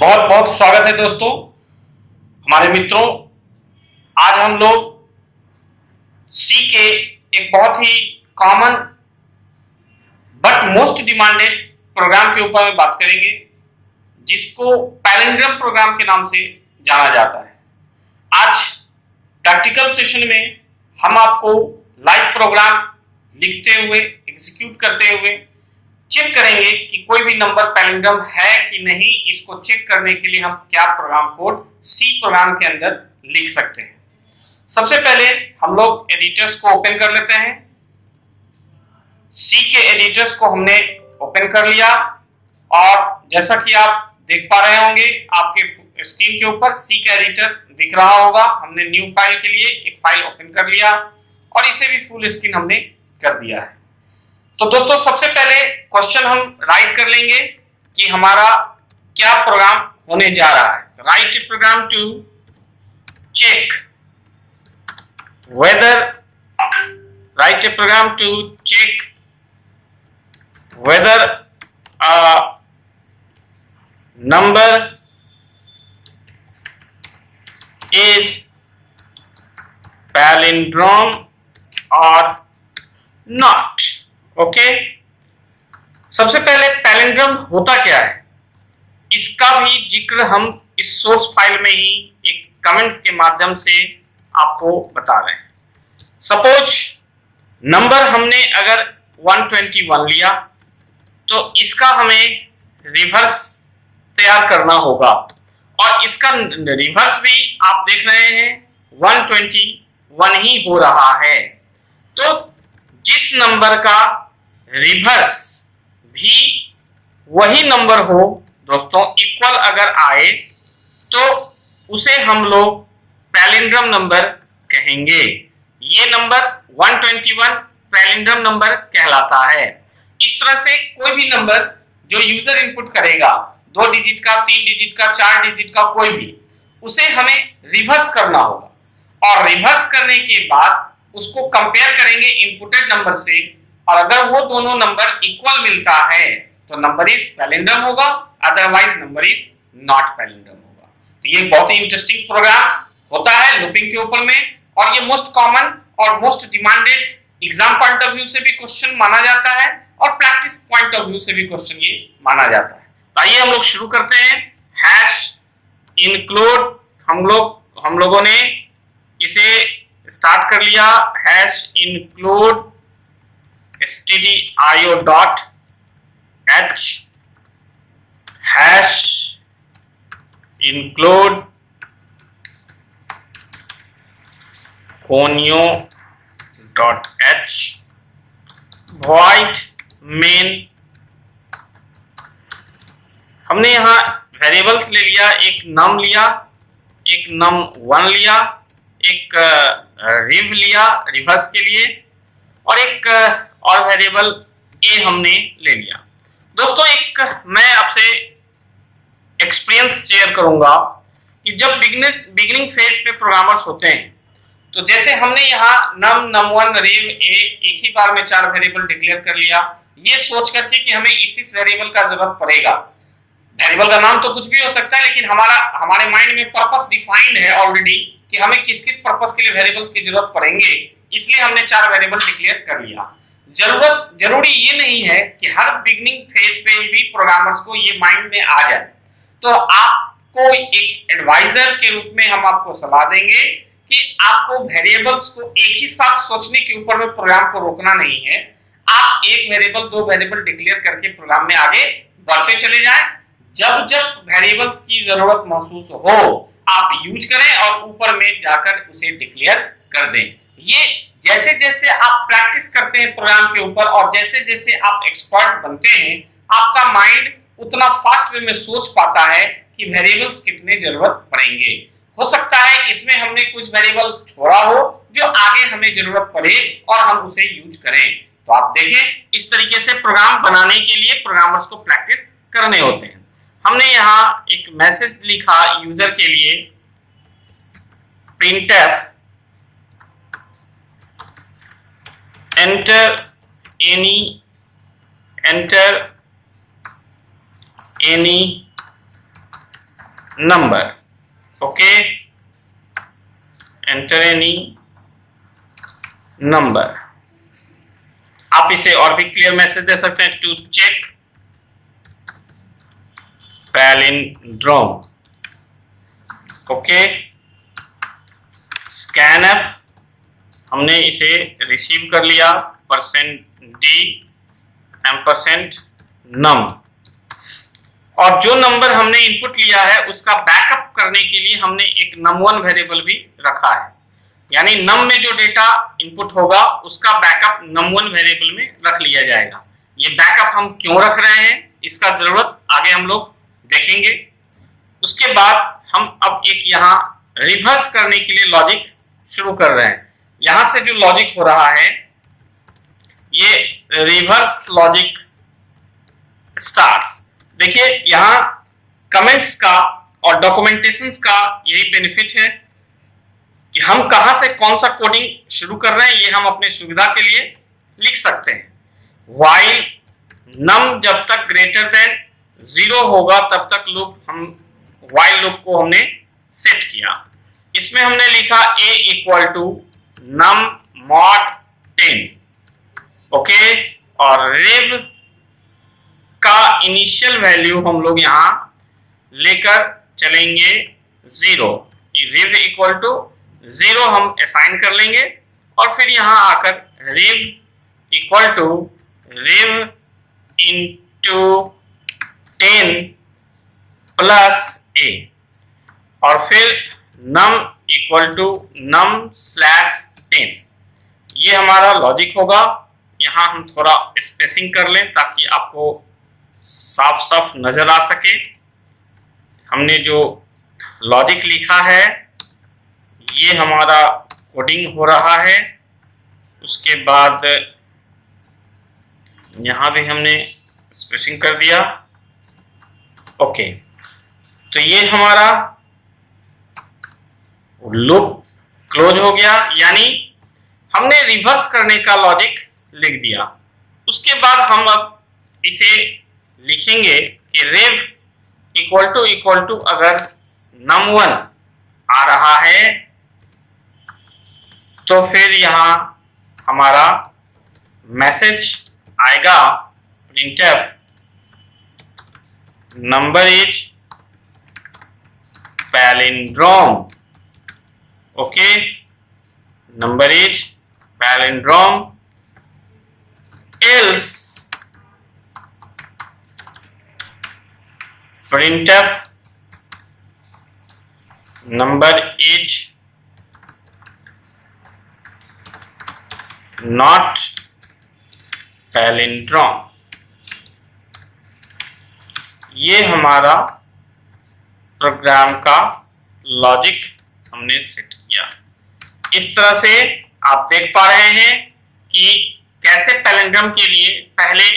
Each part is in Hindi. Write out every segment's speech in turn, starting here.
बहुत बहुत स्वागत है दोस्तों, हमारे मित्रों। आज हम लोग सी के एक बहुत ही common but most demanded program के ऊपर में बात करेंगे, जिसको पैलिंड्रोम प्रोग्राम के नाम से जाना जाता है। आज प्रैक्टिकल सेशन में हम आपको लाइव प्रोग्राम लिखते हुए, एग्जीक्यूट करते हुए चेक करेंगे कि कोई भी नंबर पैलिंड्रोम है कि नहीं। इसको चेक करने के लिए हम क्या प्रोग्राम कोड सी प्रोग्राम के अंदर लिख सकते हैं। सबसे पहले हम लोग एडिटर्स को ओपन कर लेते हैं। सी के एडिटर्स को हमने ओपन कर लिया और जैसा कि आप देख पा रहे होंगे, आपके स्क्रीन के ऊपर सी का एडिटर दिख रहा होगा। हमने न्यू फाइल के लिए एक फाइल ओपन कर लिया और इसे भी फुल स्क्रीन हमने कर दिया है। तो दोस्तों, सबसे पहले क्वेश्चन हम राइट कर लेंगे कि हमारा क्या प्रोग्राम होने जा रहा है। Write a program to check whether write a program to check whether number is palindrome और नॉट। ओके, सबसे पहले पैलिंड्रोम होता क्या है, इसका भी जिक्र हम इस सोर्स फाइल में ही एक कमेंट्स के माध्यम से आपको बता रहे हैं। सपोज नंबर हमने अगर 121 लिया तो इसका हमें रिवर्स तैयार करना होगा और इसका रिवर्स भी आप देख रहे हैं 121 ही हो रहा है। तो जिस नंबर का रिवर्स भी वही नंबर हो दोस्तों, इक्वल अगर आए तो उसे हम लोग पैलिंड्रोम नंबर कहेंगे। ये नंबर 121 पैलिंड्रोम नंबर कहलाता है। इस तरह से कोई भी नंबर जो यूजर इनपुट करेगा, 2 डिजिट का, 3 डिजिट का, 4 डिजिट का, कोई भी, उसे हमें रिवर्स करना होगा और रिवर्स करने के बाद उसको कंपेयर करेंगे इनपुटेड नंबर से, और अगर वो दोनों नंबर इक्वल मिलता है तो नंबर इज पैलिंड्रोम होगा, otherwise number is not palindrome होगा। तो ये बहुत ही इंटरेस्टिंग प्रोग्राम होता है लूपिंग के ऊपर में, और ये मोस्ट कॉमन और most demanded exam point of view से भी क्वेश्चन माना जाता है और प्रैक्टिस पॉइंट ऑफ व्यू से भी क्वेश्चन ये माना जाता है। तो आइए हम लोग शुरू करते हैं। हैश इंक्लूड हम लोगों ने इसे स्टार्ट कर लिया। Hash include stdio dot h hash include conio dot h void main। हमने यहां वेरिएबल्स ले लिया, एक num लिया, एक num1 लिया, एक रिव लिया रिवर्स के लिए, और एक और वेरिएबल ए हमने ले लिया। दोस्तों, एक मैं आपसे एक्सपीरियंस शेयर करूंगा कि जब बिगिनिंग फेज पे प्रोग्रामर्स होते हैं तो जैसे हमने यहाँ num1 रिव ए एक ही बार में 4 वेरिएबल डिक्लेयर कर लिया, ये सोच करके कि हमें इस वेरिएबल का जरूरत पड़ेगा। वेरिएबल का नाम तो कुछ भी हो सकता है, लेकिन हमारे माइंड में पर्पस डिफाइंड है ऑलरेडी कि हमें किस किस पर्पस के लिए वेरिएबल्स की जरूरत पड़ेंगे, इसलिए हमने 4 वेरिएबल डिक्लेयर कर लिया। जरूरी ये नहीं है कि हर बिगिनिंग फेज पे भी प्रोग्रामर्स को ये माइंड में आ जाए। तो आपको एक एडवाइजर के रूप में हम आपको सलाह देंगे कि आपको वेरिएबल्स को एक ही साथ सोचने के ऊपर में प्रोग्राम को रोकना नहीं है। आप एक वेरिएबल, 2 वेरिएबल डिक्लेयर करके प्रोग्राम में आगे बढ़ते चले जाएं। जब जब वेरिएबल्स की जरूरत महसूस हो आप यूज करें और ऊपर में जाकर उसे डिक्लेयर कर दें। ये जैसे जैसे आप प्रैक्टिस करते हैं प्रोग्राम के ऊपर और जैसे जैसे आप एक्सपर्ट बनते हैं, आपका माइंड उतना फास्ट वे में सोच पाता है कि वेरिएबल्स कितने जरूरत पड़ेंगे। हो सकता है इसमें हमने कुछ वेरिएबल छोड़ा हो जो आगे हमें जरूरत पड़े और हम उसे यूज करें। तो आप देखें, इस तरीके से प्रोग्राम बनाने के लिए प्रोग्रामर्स को प्रैक्टिस करने होते हैं। हमने यहाँ एक मैसेज लिखा यूजर के लिए, printf enter any number. Okay, enter any number. आप इसे और भी क्लियर मैसेज दे सकते हैं, to check palindrome. Okay, scanf हमने इसे रिसीव कर लिया, %d&num. और जो नंबर हमने इनपुट लिया है उसका बैकअप करने के लिए हमने एक num1 वेरिएबल भी रखा है. यानी num में जो डेटा इनपुट होगा उसका बैकअप num1 वेरिएबल में रख लिया जाएगा. ये बैकअप हम क्यों रख रहे हैं, इसका जरूरत आगे हम लोग देखेंगे. उसके बाद हम अब एक यहाँ रिवर्स करने के लिए लॉजिक शुरू कर रहे हैं. यहां से जो लॉजिक हो रहा है ये रिवर्स लॉजिक स्टार्ट्स. देखिए यहाँ कमेंट्स का और डॉक्यूमेंटेशंस का यही बेनिफिट है कि हम कहां से कौन सा कोडिंग शुरू कर रहे हैं ये हम अपने सुविधा के लिए लिख सकते हैं. व्हाइल नम जब तक ग्रेटर देन 0 होगा तब तक लूप, हम व्हाइल लूप को हमने सेट किया. इसमें हमने लिखा a equal to num mod 10. ओके, और रिव का इनिशियल वैल्यू हम लोग यहां लेकर चलेंगे 0. रिव इक्वल टू 0 हम असाइन कर लेंगे और फिर यहां आकर rev equal to rev into 10 plus a और फिर num इक्वल टू num/10. ये हमारा लॉजिक होगा. यहां हम थोड़ा स्पेसिंग कर लें ताकि आपको साफ साफ नजर आ सके. हमने जो लॉजिक लिखा है ये हमारा कोडिंग हो रहा है. उसके बाद यहां भी हमने स्पेसिंग कर दिया. ओके, तो ये हमारा लूप क्लोज हो गया, यानी हमने रिवर्स करने का लॉजिक लिख दिया. उसके बाद हम अब इसे लिखेंगे कि rev इक्वल टू अगर num1 आ रहा है तो फिर यहां हमारा मैसेज आएगा printf number is palindrome. Okay, number is palindrome else printf number is not palindrome. ये हमारा प्रोग्राम का लॉजिक हमने सेट किया. इस तरह से आप देख पा रहे हैं कि कैसे पैलिंड्रोम के लिए पहले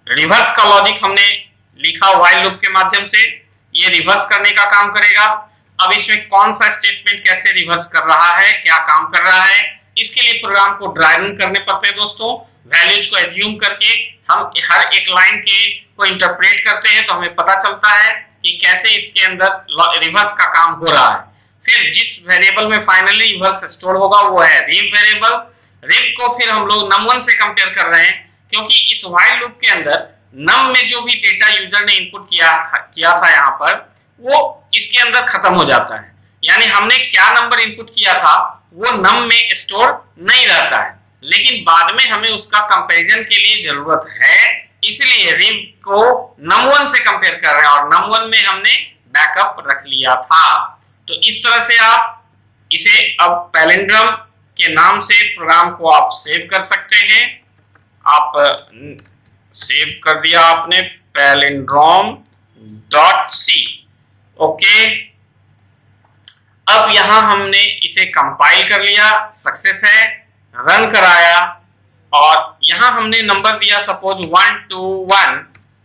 रिवर्स का लॉजिक हमने लिखा व्हाइल लूप के माध्यम से. ये रिवर्स करने का काम करेगा. अब इसमें कौन सा स्टेटमेंट कैसे रिवर्स कर रहा है, क्या काम कर रहा है, इसके लिए प्रोग्राम को ड्राइविंग करने पड़ते हैं दोस्तों. वैल्यूज को एज्यूम करके हम हर एक लाइन के को इंटरप्रेट करते हैं तो हमें पता चलता है कि कैसे इसके अंदर रिवर्स का काम हो रहा है. फिर जिस वेरिएबल में फाइनली रिवर्स स्टोर होगा वो है रिव वेरिएबल. रिव को फिर हम लोग num1 से कंपेयर कर रहे हैं क्योंकि इस व्हाइल लूप के अंदर num में जो भी डेटा यूजर ने इनपुट किया था यहाँ पर वो इसके अंदर खत्म हो जाता है. यानी हमने क्या नंबर इनपुट किया था वो num में स्टोर नहीं रहता है, लेकिन बाद में हमें उसका कंपैरिजन के लिए जरूरत है, इसलिए रिव को num1 से कंपेयर कर रहे हैं और num1 में हमने बैकअप रख लिया था. तो इस तरह से आप इसे अब पैलिंड्रोम के नाम से प्रोग्राम को आप सेव कर सकते हैं. आप सेव कर दिया आपने palindrome.c. ओके, अब यहां हमने इसे कंपाइल कर लिया, सक्सेस है, रन कराया और यहां हमने नंबर दिया सपोज 1 2 1.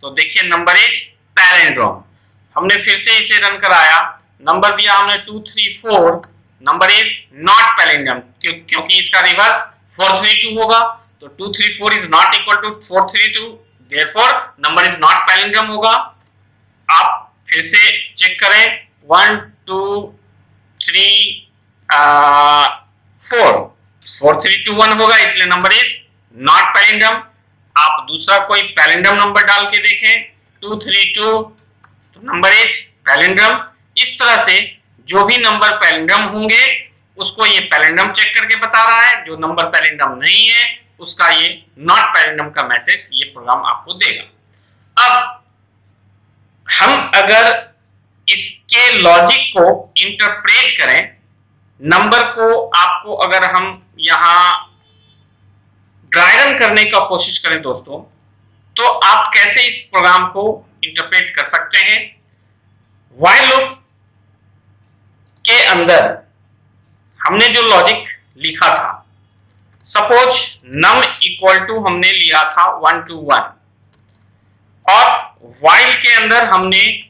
तो देखिए नंबर इज पैलिंड्रोम. हमने फिर से इसे रन कराया, नंबर दिया हमने 2 3 4. नंबर इज नॉट पैलिंड्रोम क्योंकि इसका रिवर्स 4 3 2 होगा. तो 2 3 4 is not equal to 4 3 2, therefore number is not palindrome होगा. आप फिर से चेक करें, 1 2 3 4 4 3 2 1 होगा, इसलिए नंबर इज नॉट पैलिंड्रम। आप दूसरा कोई पैलिंड्रम नंबर डाल के देखें, 2 3 2, तो नंबर इज पैलिंड्रम। इस तरह से जो भी नंबर पैलिंड्रम होंगे उसको ये पैलिंड्रम चेक करके बता रहा है, जो नंबर पैलिंड्रम नहीं है उसका ये नॉट पैलिंड्रम का मैसेज ये प्रोग्राम आपको देगा। अब हम अगर इसके लॉजिक को इंटरप्रेट करें, नंबर को आपको अगर हम यहां ड्राई रन करने का कोशिश करें दोस्तों, तो आप कैसे इस प्रोग्राम को इंटरप्रेट कर सकते हैं। व्हाइल लूप के अंदर हमने जो लॉजिक लिखा था, सपोज नम इक्वल टू हमने लिया था 1 to 1, और व्हाइल के अंदर हमने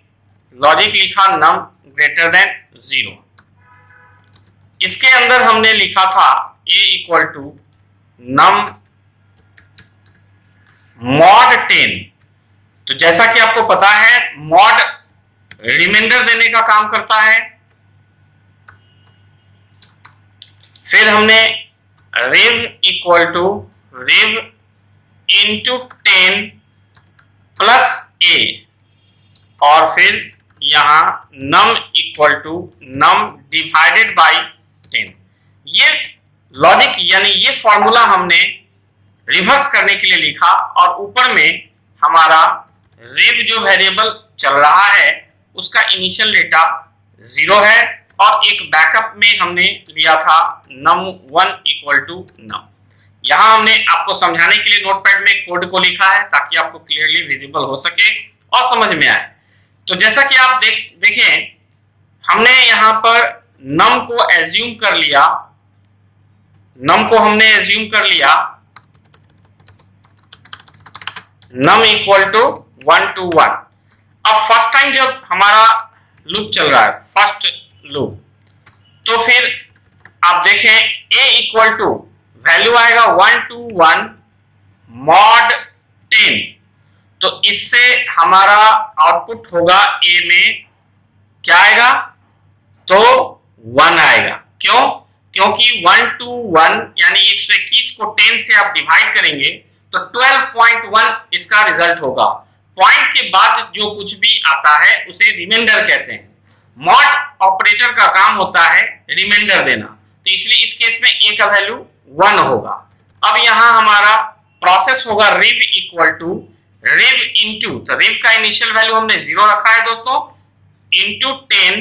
लॉजिक लिखा नम ग्रेटर देन 0। इसके अंदर हमने लिखा था a equal to num mod 10। तो जैसा कि आपको पता है मॉड रिमाइंडर देने का काम करता है। फिर हमने rev equal to rev into 10 plus a, और फिर यहां num equal to num divided by 10। ये लॉजिक यानी ये फॉर्मूला हमने रिवर्स करने के लिए लिखा, और ऊपर में हमारा रिव जो वेरिएबल चल रहा है उसका इनिशियल डेटा 0 है, और एक बैकअप में हमने लिया था num1 इक्वल टू num। यहां हमने आपको समझाने के लिए नोटपैड में कोड को लिखा है ताकि आपको क्लियरली विजिबल हो सके और समझ में आए। तो जैसा कि आप देखें, हमने यहां पर num को एज्यूम कर लिया, num को हमने एज्यूम कर लिया num इक्वल टू 1 to 1। अब फर्स्ट टाइम जब हमारा लूप चल रहा है, फर्स्ट लूप, तो फिर आप देखें a इक्वल टू वैल्यू आएगा 1 to 1 मॉड 10। तो इससे हमारा आउटपुट होगा a में क्या आएगा, तो 1 आएगा। क्यों? क्योंकि 1 to 1 यानी 121 को 10 से आप डिवाइड करेंगे तो 12.1 इसका रिजल्ट होगा। पॉइंट के बाद जो कुछ भी आता है उसे रिमाइंडर कहते हैं। मॉड ऑपरेटर का काम होता है रिमाइंडर देना, तो इसलिए इस केस में a का वैल्यू 1 होगा। अब यहां हमारा प्रोसेस होगा रिव इक्वल टू रिव इनटू, तो रिव का इनिशियल वैल्यू हमने 0 रखा है दोस्तों, इनटू 10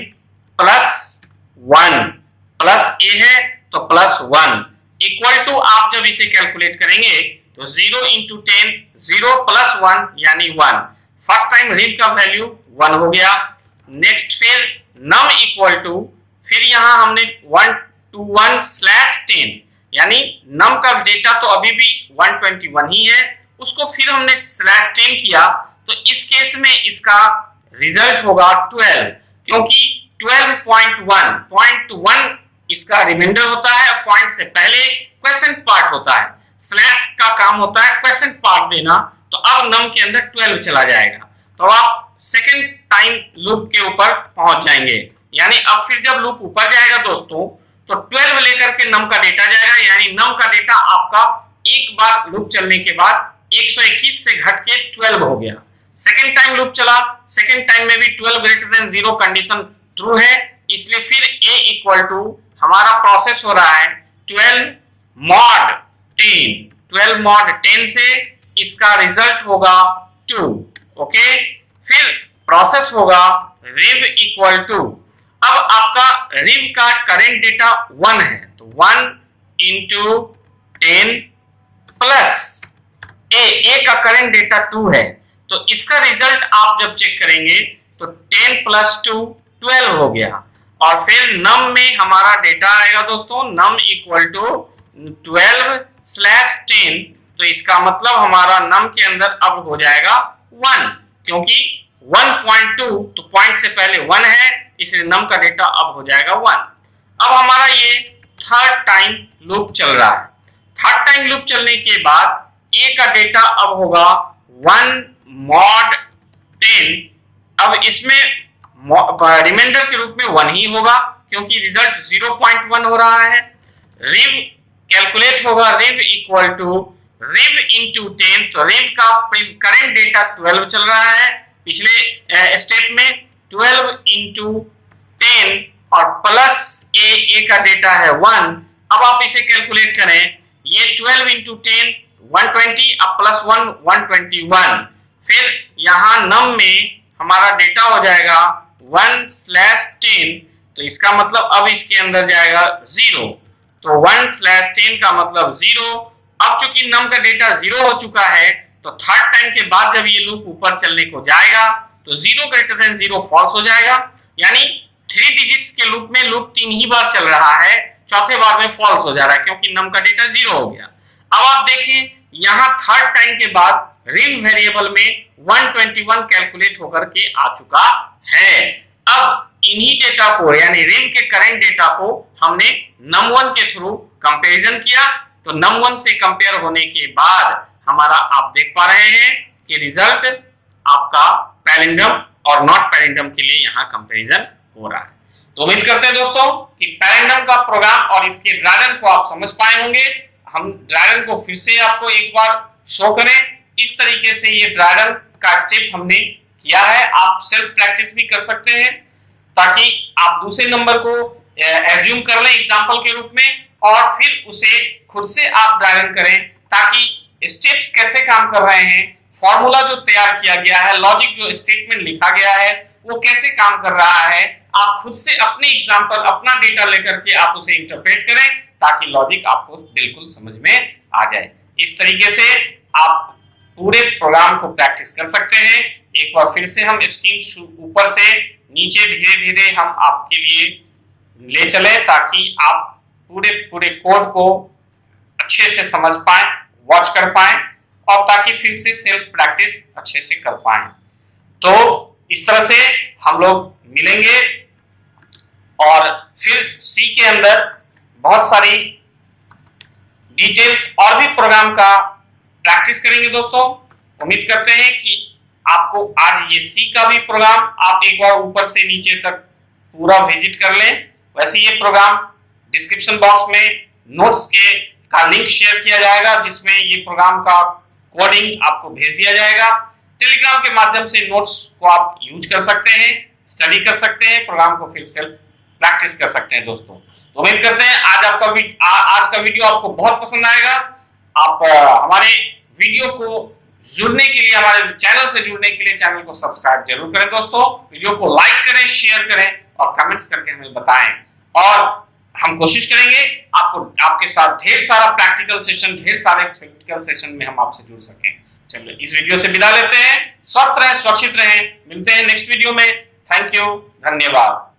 प्लस 1 प्लस a है तो प्लस 1 इक्वल टू, आप जब इसे कैलकुलेट करेंगे तो 0 इंटू 10 0 प्लस 1 यानी 1। फर्स्ट टाइम रिव का वैल्यू 1 हो गया। नेक्स्ट फिर नम इक्वल टू, फिर यहां हमने 1 to 1 स्लैश 10 यानी नम का डेटा तो अभी भी 121 ही है, उसको फिर हमने स्लैश 10 किया, तो इस केस में इसका रिजल्ट होगा 12, क्योंकि 12.1 इसका रिमाइंडर होता है, पॉइंट से पहले क्वेश्चन पार्ट होता है, स्लैश का काम होता है क्वेश्चन पार्ट देना। तो अब नम के अंदर 12 चला जाएगा, तो आप सेकंड टाइम लूप के ऊपर पहुंच जाएंगे। यानी अब फिर जब लूप ऊपर जाएगा दोस्तों, तो 12 लेकर के नम का डेटा जाएगा, यानी नम का डेटा आपका एक बार लूप चलने के बाद 121 से घट के 12 हो गया। सेकंड टाइम लूप चला, सेकंड टाइम में भी 12 ग्रेटर देन 0 कंडीशन ट्रू है, इसलिए फिर a इक्वल टू हमारा प्रोसेस हो रहा है 12 मॉड 10 से इसका रिजल्ट होगा 2। ओके, फिर प्रोसेस होगा रिव इक्वल टू, अब आपका रिव का करेंट डेटा 1 है, तो 1 इंटू 10 प्लस a का करेंट डेटा 2 है, तो इसका रिजल्ट आप जब चेक करेंगे तो 10 प्लस 2 12 हो गया। और फिर नम में हमारा डेटा आएगा दोस्तों नम इक्वल टू 12 स्लैश 10, तो इसका मतलब हमारा नम के अंदर अब हो जाएगा 1, क्योंकि 1.2 तो पॉइंट से पहले 1 है, इसलिए नम का डेटा अब हो जाएगा 1। अब हमारा ये थर्ड टाइम लूप चल रहा है। थर्ड टाइम लूप चलने के बाद a का डेटा अब होगा 1 मॉड 10। अब इसमें रिमाइंडर के रूप में 1 ही होगा क्योंकि रिजल्ट 0.1 हो रहा है। रिव कैलकुलेट होगा, रिव इक्वल टू रिव इंटू 10, तो रिव का करंट डेटा 12 चल रहा है पिछले स्टेप में, 12 इंटू 10 और प्लस ए का डेटा है 1। अब आप इसे कैलकुलेट करें, ये 12 इंटू 10 120, अब प्लस 1 121, फिर यहाँ नम में हमारा डेटा हो जाएगा 1/10, तो इसका मतलब अब इसके अंदर जाएगा 0, तो 1/10 का मतलब 0। अब चूंकि नम का डेटा 0 हो चुका है तो थर्ड टाइम के बाद जब ये लूप ऊपर चलने को जाएगा तो 0 ग्रेटर देन 0 फॉल्स हो जाएगा, यानी 3 डिजिट्स के लूप में लूप 3 ही बार चल रहा है, चौथे बार में फॉल्स हो जा रहा है क्योंकि नम का डेटा 0 हो गया। अब आप देखिए यहाँ थर्ड टाइम के बाद रिव वेरिएबल में 121 कैलकुलेट होकर के आ चुका है। अब इन्हीं डेटा को यानी रिव के करंट डेटा को हमने num1 के थ्रू कंपैरिजन किया, तो num1 से कंपेयर होने के बाद हमारा आप देख पा रहे हैं कि रिजल्ट आपका पैलिंड्रम और नॉट पैलिंड्रम के लिए यहाँ कंपैरिजन हो रहा है। तो उम्मीद करते हैं दोस्तों कि पैलिंड्रम का प्रोग्राम और इसके ड्रैगन को आप समझ पाए होंगे। हम ड्रैगन को फिर से आपको एक बार शो करें, इस तरीके से ये ड्रैगन का स्टेप हमने किया है। आप सेल्फ प्रैक्टिस भी कर सकते हैं ताकि आप दूसरे नंबर को एज्यूम कर लें एग्जांपल के रूप में और फिर उसे खुद से आप ड्रैगन करें ताकि स्टेप्स कैसे काम कर रहे हैं, फॉर्मूला जो तैयार किया गया है, लॉजिक जो स्टेटमेंट लिखा गया है वो कैसे काम कर रहा है, आप खुद से अपने एग्जांपल अपना डेटा लेकर के आप उसे इंटरप्रेट करें ताकि लॉजिक आपको बिल्कुल समझ में आ जाए। इस तरीके से आप पूरे प्रोग्राम को प्रैक्टिस कर सकते हैं। एक बार फिर से हम स्क्रीन ऊपर से नीचे धीरे धीरे हम आपके लिए ले चले ताकि आप पूरे कोड को अच्छे से समझ पाएं, वॉच कर पाएं और ताकि फिर से सेल्फ प्रैक्टिस अच्छे से कर पाएं। तो इस तरह से हम लोग मिलेंगे और फिर सी के अंदर बहुत सारी डिटेल्स और भी प्रोग्राम का प्रैक्टिस करेंगे दोस्तों। उम्मीद करते हैं कि आपको आज ये सी का भी प्रोग्राम आप एक बार ऊपर से नीचे तक पूरा विजिट कर लें। वैसे ये प्रोग्राम डिस्क्रिप्शन बॉक्स में नोट्स का लिंक शेयर किया जाएगा जिसमें ये प्रोग्राम का कोडिंग आपको भेज दिया जाएगा। टेलीग्राम के माध्यम से नोट्स को आप यूज कर सकते हैं, स्टडी कर सकते हैं, प्रोग्राम को फिर सेल्फ प्रैक्टिस कर सकते हैं दोस्तों। तो उम्मीद करते हैं आज का वीडियो आपको बहुत पसंद आएगा। आप हमारे वीडियो को जुड़ने के लिए, हमारे चैनल से जुड़ने के लिए चैनल को सब्सक्राइब जरूर करें दोस्तों। वीडियो को लाइक करें, शेयर करें और कमेंट्स करके हमें बताएं और हम कोशिश करेंगे आपके साथ ढेर सारा प्रैक्टिकल सेशन, ढेर सारे थ्योरेटिकल सेशन में हम आपसे जुड़ सकें। चलिए इस वीडियो से विदा लेते हैं। स्वस्थ रहें, सुरक्षित रहें, मिलते हैं नेक्स्ट वीडियो में। थैंक यू, धन्यवाद।